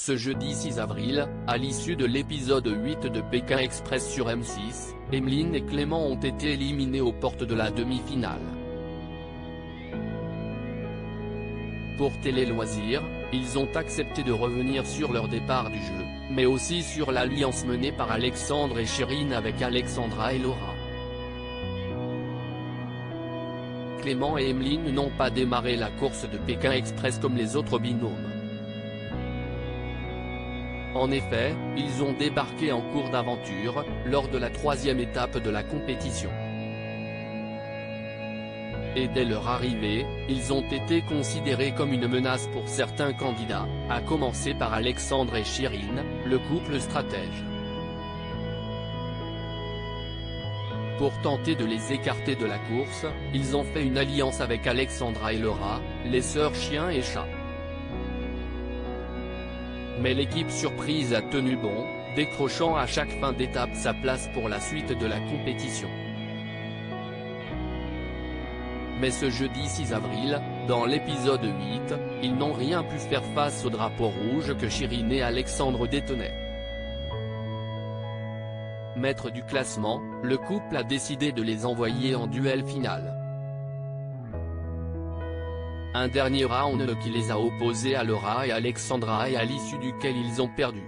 Ce jeudi 6 avril, à l'issue de l'épisode 8 de Pékin Express sur M6, Emeline et Clément ont été éliminés aux portes de la demi-finale. Pour Télé Loisirs, ils ont accepté de revenir sur leur départ du jeu, mais aussi sur l'alliance menée par Alexandre et Chérine avec Alexandra et Laura. Clément et Emeline n'ont pas démarré la course de Pékin Express comme les autres binômes. En effet, ils ont débarqué en cours d'aventure, lors de la troisième étape de la compétition. Et dès leur arrivée, ils ont été considérés comme une menace pour certains candidats, à commencer par Alexandre et Chérine, le couple stratège. Pour tenter de les écarter de la course, ils ont fait une alliance avec Alexandra et Laura, les sœurs chien et chat. Mais l'équipe surprise a tenu bon, décrochant à chaque fin d'étape sa place pour la suite de la compétition. Mais ce jeudi 6 avril, dans l'épisode 8, ils n'ont rien pu faire face au drapeau rouge que Chérine et Alexandre détenaient. Maître du classement, le couple a décidé de les envoyer en duel final. Un dernier round qui les a opposés à Laura et Alexandra et à l'issue duquel ils ont perdu.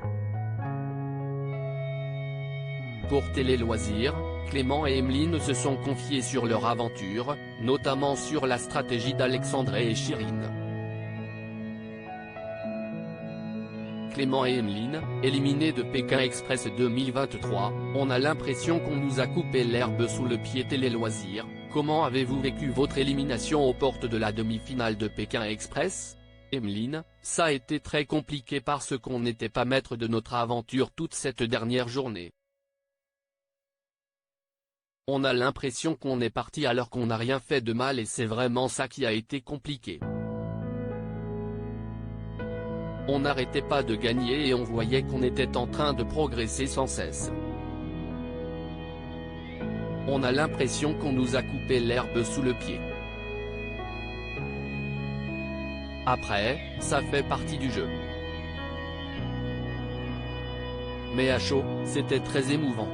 Pour Télé Loisirs, Clément et Emeline se sont confiés sur leur aventure, notamment sur la stratégie d'Alexandre et Chérine. Clément et Emeline, éliminés de Pékin Express 2023, on a l'impression qu'on nous a coupé l'herbe sous le pied. Télé Loisirs, comment avez-vous vécu votre élimination aux portes de la demi-finale de Pékin Express? Emeline, ça a été très compliqué parce qu'on n'était pas maître de notre aventure toute cette dernière journée. On a l'impression qu'on est parti alors qu'on n'a rien fait de mal et c'est vraiment ça qui a été compliqué. On n'arrêtait pas de gagner et on voyait qu'on était en train de progresser sans cesse. On a l'impression qu'on nous a coupé l'herbe sous le pied. Après, ça fait partie du jeu. Mais à chaud, c'était très émouvant.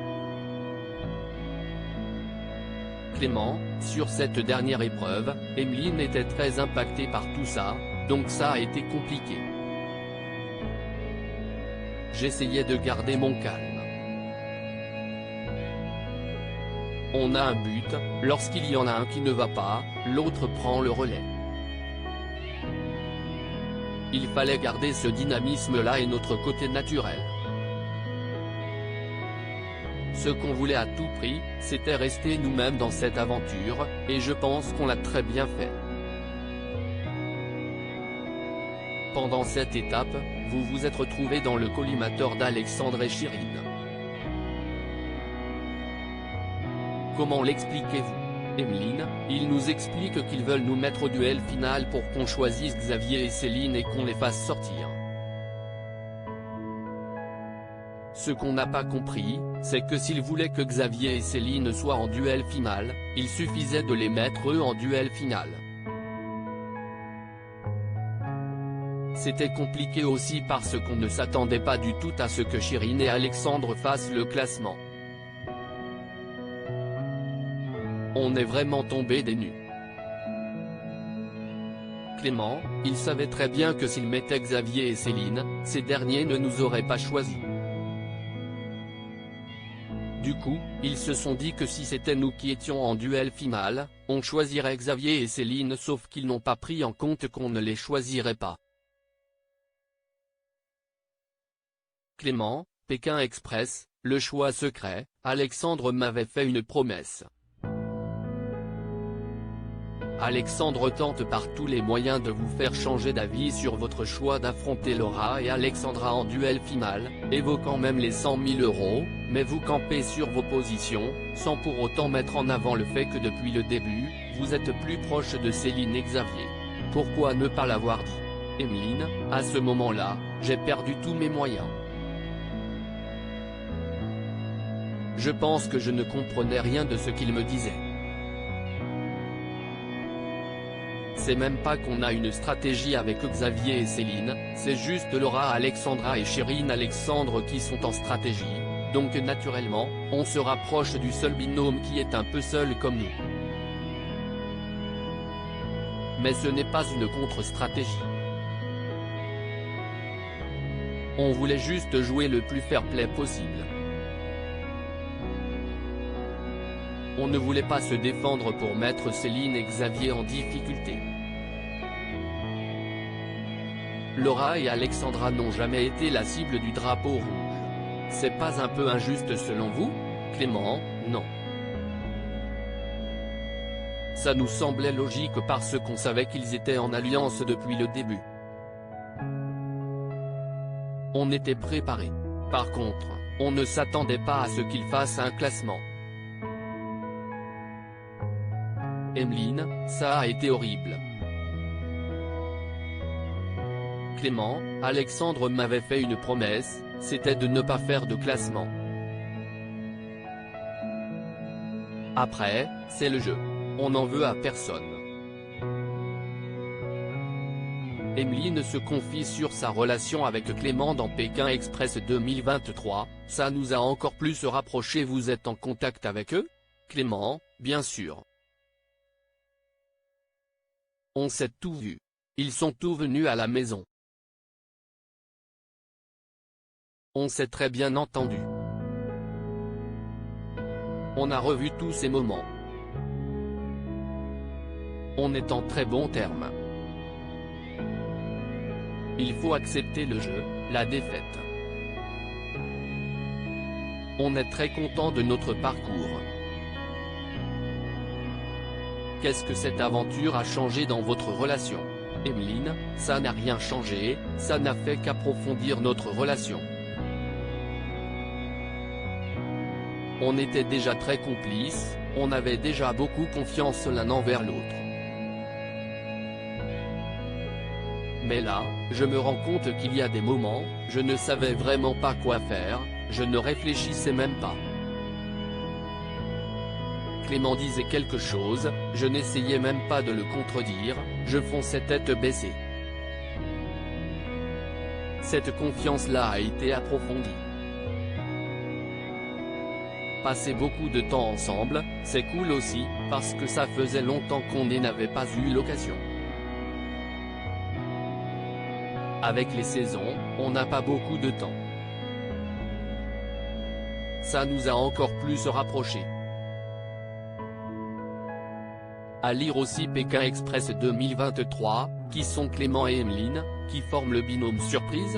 Clément, sur cette dernière épreuve, Emeline était très impactée par tout ça, donc ça a été compliqué. J'essayais de garder mon calme. On a un but, lorsqu'il y en a un qui ne va pas, l'autre prend le relais. Il fallait garder ce dynamisme-là et notre côté naturel. Ce qu'on voulait à tout prix, c'était rester nous-mêmes dans cette aventure, et je pense qu'on l'a très bien fait. Pendant cette étape, vous vous êtes retrouvés dans le collimateur d'Alexandre et Chérine. Comment l'expliquez-vous? Emeline, ils nous expliquent qu'ils veulent nous mettre au duel final pour qu'on choisisse Xavier et Céline et qu'on les fasse sortir. Ce qu'on n'a pas compris, c'est que s'ils voulaient que Xavier et Céline soient en duel final, il suffisait de les mettre eux en duel final. C'était compliqué aussi parce qu'on ne s'attendait pas du tout à ce que Chérine et Alexandre fassent le classement. On est vraiment tombé des nues. Clément, il savait très bien que s'il mettait Xavier et Céline, ces derniers ne nous auraient pas choisis. Du coup, ils se sont dit que si c'était nous qui étions en duel final, on choisirait Xavier et Céline, sauf qu'ils n'ont pas pris en compte qu'on ne les choisirait pas. Clément, Pékin Express, le choix secret, Alexandre m'avait fait une promesse. Alexandre tente par tous les moyens de vous faire changer d'avis sur votre choix d'affronter Laura et Alexandra en duel final, évoquant même les 100 000 €, mais vous campez sur vos positions, sans pour autant mettre en avant le fait que depuis le début, vous êtes plus proche de Céline et Xavier. Pourquoi ne pas l'avoir dit? Emeline, à ce moment-là, j'ai perdu tous mes moyens. Je pense que je ne comprenais rien de ce qu'il me disait. C'est même pas qu'on a une stratégie avec Xavier et Céline, c'est juste Laura Alexandra et Chérine Alexandre qui sont en stratégie, donc naturellement, on se rapproche du seul binôme qui est un peu seul comme nous. Mais ce n'est pas une contre-stratégie. On voulait juste jouer le plus fair-play possible. On ne voulait pas se défendre pour mettre Céline et Xavier en difficulté. Laura et Alexandra n'ont jamais été la cible du drapeau rouge. C'est pas un peu injuste selon vous, Clément? Non. Ça nous semblait logique parce qu'on savait qu'ils étaient en alliance depuis le début. On était préparés. Par contre, on ne s'attendait pas à ce qu'ils fassent un classement. Emeline, ça a été horrible. Clément, Alexandre m'avait fait une promesse, c'était de ne pas faire de classement. Après, c'est le jeu. On n'en veut à personne. Emeline se confie sur sa relation avec Clément dans Pékin Express 2023, ça nous a encore plus rapprochés. Vous êtes en contact avec eux? Clément, bien sûr. On s'est tout vu. Ils sont tous venus à la maison. On s'est très bien entendu. On a revu tous ces moments. On est en très bons termes. Il faut accepter le jeu, la défaite. On est très content de notre parcours. Qu'est-ce que cette aventure a changé dans votre relation? Emeline, ça n'a rien changé, ça n'a fait qu'approfondir notre relation. On était déjà très complices, on avait déjà beaucoup confiance l'un envers l'autre. Mais là, je me rends compte qu'il y a des moments, je ne savais vraiment pas quoi faire, je ne réfléchissais même pas. Clément disait quelque chose, je n'essayais même pas de le contredire, je fonçais tête baissée. Cette confiance-là a été approfondie. Passer beaucoup de temps ensemble, c'est cool aussi, parce que ça faisait longtemps qu'on n'avait pas eu l'occasion. Avec les saisons, on n'a pas beaucoup de temps. Ça nous a encore plus rapprochés. À lire aussi Pékin Express 2023, qui sont Clément et Emeline, qui forment le binôme surprise.